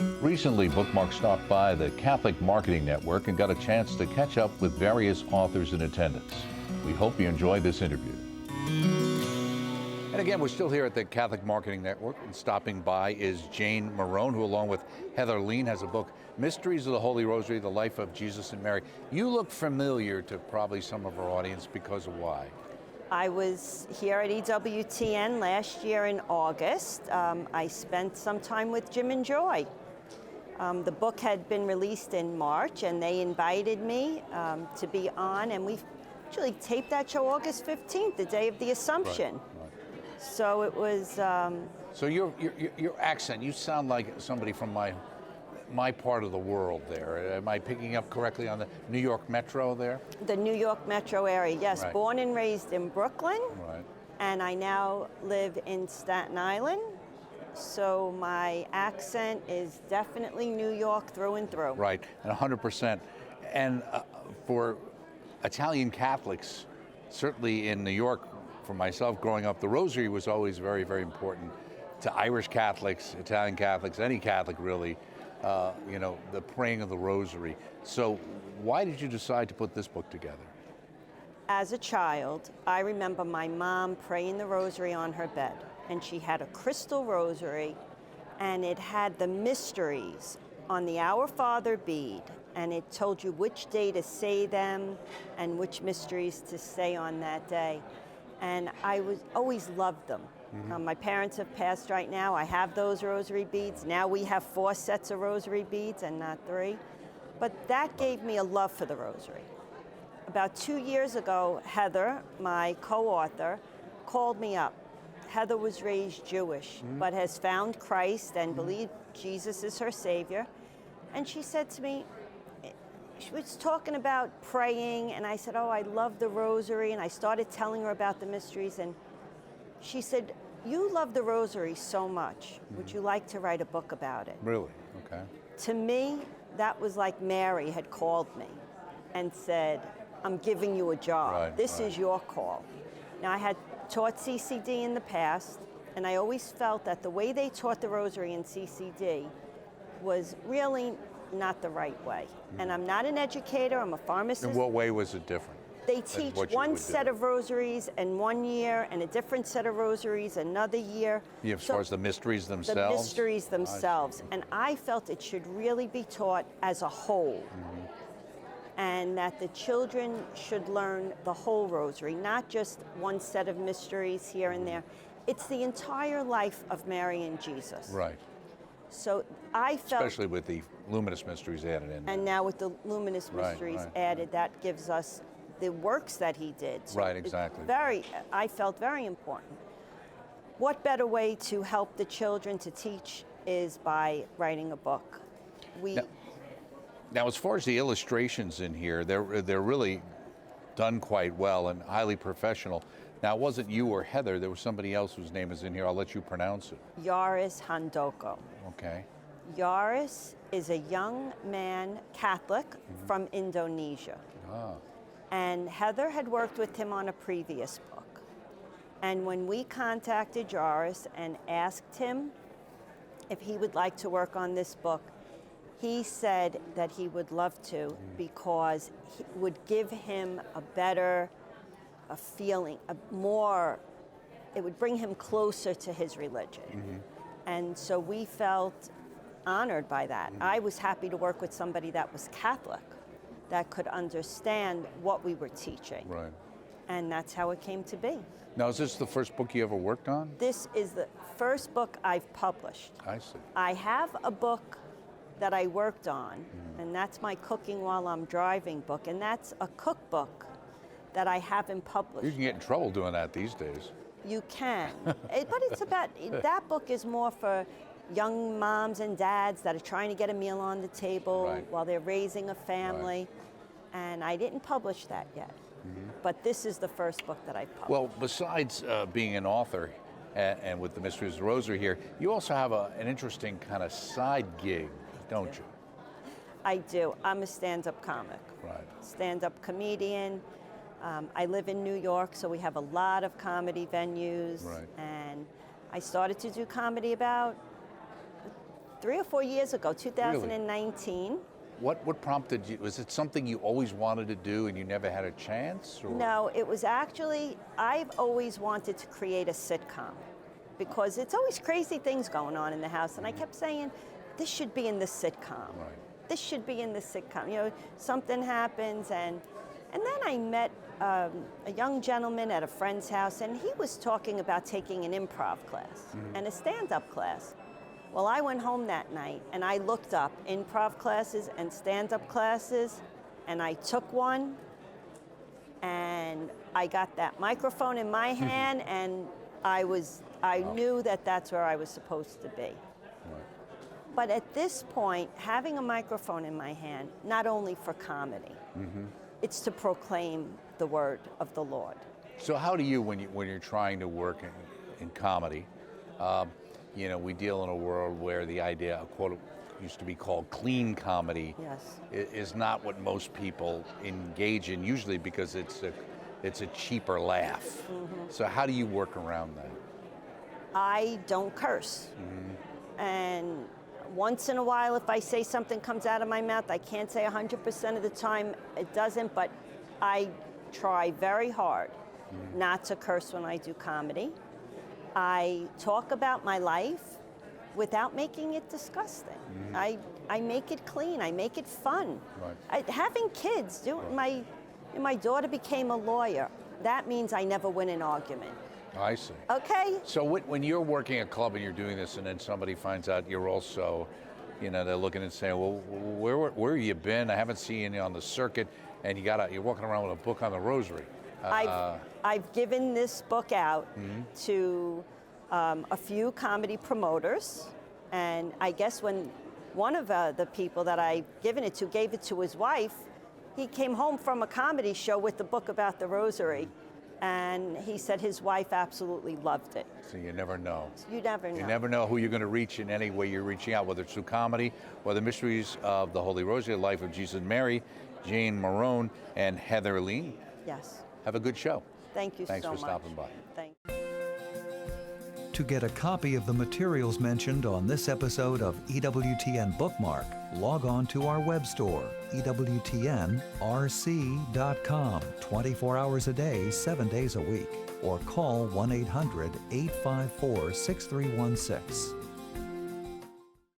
Recently, Bookmark stopped by the Catholic Marketing Network and got a chance to catch up with various authors in attendance. We hope you enjoyed this interview. And again, we're still here at the Catholic Marketing Network, and stopping by is Jane Morrone, who along with Heather Lean has a book, Mysteries of the Holy Rosary, The Life of Jesus and Mary. You look familiar to probably some of our audience because of why? I was here at Ewtn last year in August. I spent some time with Jim and Joy. The book had been released in March, and they invited me to be on, and we actually taped that show August 15th, the day of the Assumption. Right. So it was... So your accent, you sound like somebody from my part of the world there. Am I picking up correctly on the New York Metro there? The New York Metro area, yes. Right. Born and raised in Brooklyn, Right. and I now live in Staten Island. So my accent is definitely New York through and through. Right, and 100%. And for Italian Catholics, certainly in New York, for myself growing up, the Rosary was always very, very important to Irish Catholics, Italian Catholics, any Catholic really, the praying of the Rosary. So why did you decide to put this book together? As a child, I remember my mom praying the Rosary on her bed, and she had a crystal rosary, and it had the mysteries on the Our Father bead, and it told you which day to say them and which mysteries to say on that day. And I always loved them. Mm-hmm. My parents have passed right now. I have those rosary beads. Now we have 4 sets of rosary beads and not 3. But that gave me a love for the rosary. About 2 years ago, Heather, my co-author, called me up. Heather was raised Jewish, but has found Christ and believed Jesus is her Savior. And she said to me, she was talking about praying, and I said, oh, I love the Rosary, and I started telling her about the mysteries, and she said, you love the Rosary so much. Would you like to write a book about it? Really? Okay. To me, that was like Mary had called me and said, I'm giving you a job. Right, this right. is your call. Now, I had taught CCD in the past, and I always felt that the way they taught the Rosary in CCD was really not the right way. And I'm not an educator, I'm a pharmacist. In what way was it different? They teach one set of rosaries in 1 year and a different set of rosaries another year. Yeah, as far as the mysteries themselves? The mysteries themselves. And I felt it should really be taught as a whole. And that the children should learn the whole rosary, not just one set of mysteries here and there. It's the entire life of Mary and Jesus. Right. So I felt... Especially with the luminous mysteries added in. And now with the luminous mysteries added, that gives us the works that he did. So right, exactly. I felt very important. What better way to help the children to teach is by writing a book. Now, as far as the illustrations in here, they're really done quite well and highly professional. Now, it wasn't you or Heather, there was somebody else whose name is in here. I'll let you pronounce it. Yaris Handoko. Okay. Yaris is a young man, Catholic, from Indonesia. Ah. And Heather had worked with him on a previous book. And when we contacted Yaris and asked him if he would like to work on this book, he said that he would love to because it would give him a better feeling, it would bring him closer to his religion. And so we felt honored by that. I was happy to work with somebody that was Catholic, that could understand what we were teaching. Right. And that's how it came to be. Now, is this the first book you ever worked on? This is the first book I've published. I see. I have a book that I worked on, and that's my Cooking While I'm Driving book, and that's a cookbook that I haven't published. You can get in trouble doing that these days. You can. But it's about, that book is more for young moms and dads that are trying to get a meal on the table while they're raising a family. And I didn't publish that yet. But this is the first book that I published. Well, besides being an author and with the Mysteries of the Rosary here, you also have an interesting kind of side gig, don't you? I do. I'm a stand-up comic. Right. Stand-up comedian. I live in New York, so we have a lot of comedy venues. Right. And I started to do comedy about 3 or 4 years ago, 2019. What prompted you? Was it something you always wanted to do and you never had a chance? Or? No, it was actually, I've always wanted to create a sitcom because it's always crazy things going on in the house. And I kept saying, this should be in the sitcom. Right. This should be in the sitcom. You know, something happens. And then I met a young gentleman at a friend's house, and he was talking about taking an improv class and a stand-up class. Well, I went home that night and I looked up improv classes and stand-up classes, and I took one, and I got that microphone in my hand, and I knew that that's where I was supposed to be. Right. But at this point, having a microphone in my hand, not only for comedy, it's to proclaim the word of the Lord. So how do you, when you're trying to work in comedy, you know, we deal in a world where the idea of quote used to be called clean comedy is not what most people engage in, usually because it's a cheaper laugh. So how do you work around that? I don't curse. And once in a while, if I say something comes out of my mouth, I can't say 100% of the time it doesn't, but I try very hard not to curse when I do comedy. I talk about my life without making it disgusting. I make it clean. I make it fun. Right. Having kids, my daughter became a lawyer. That means I never win an argument. I see. Okay? So when you're working a club and you're doing this, and then somebody finds out you're also, you know, they're looking and saying, well, where have you been? I haven't seen you on the circuit, and you're walking around with a book on the Rosary. I've given this book out to a few comedy promoters, and I guess when one of the people that I've given it to gave it to his wife, he came home from a comedy show with the book about the Rosary, and he said his wife absolutely loved it. So you never know. You never know. You never know who you're going to reach in any way you're reaching out, whether it's through comedy or the mysteries of the Holy Rosary, the life of Jesus and Mary, Jane Morrone, and Heather Lean. Yes. Have a good show. Thank you so much. Thanks for stopping by. Thank you. To get a copy of the materials mentioned on this episode of EWTN Bookmark, log on to our web store, EWTNRC.com, 24 hours a day, 7 days a week, or call 1-800-854-6316.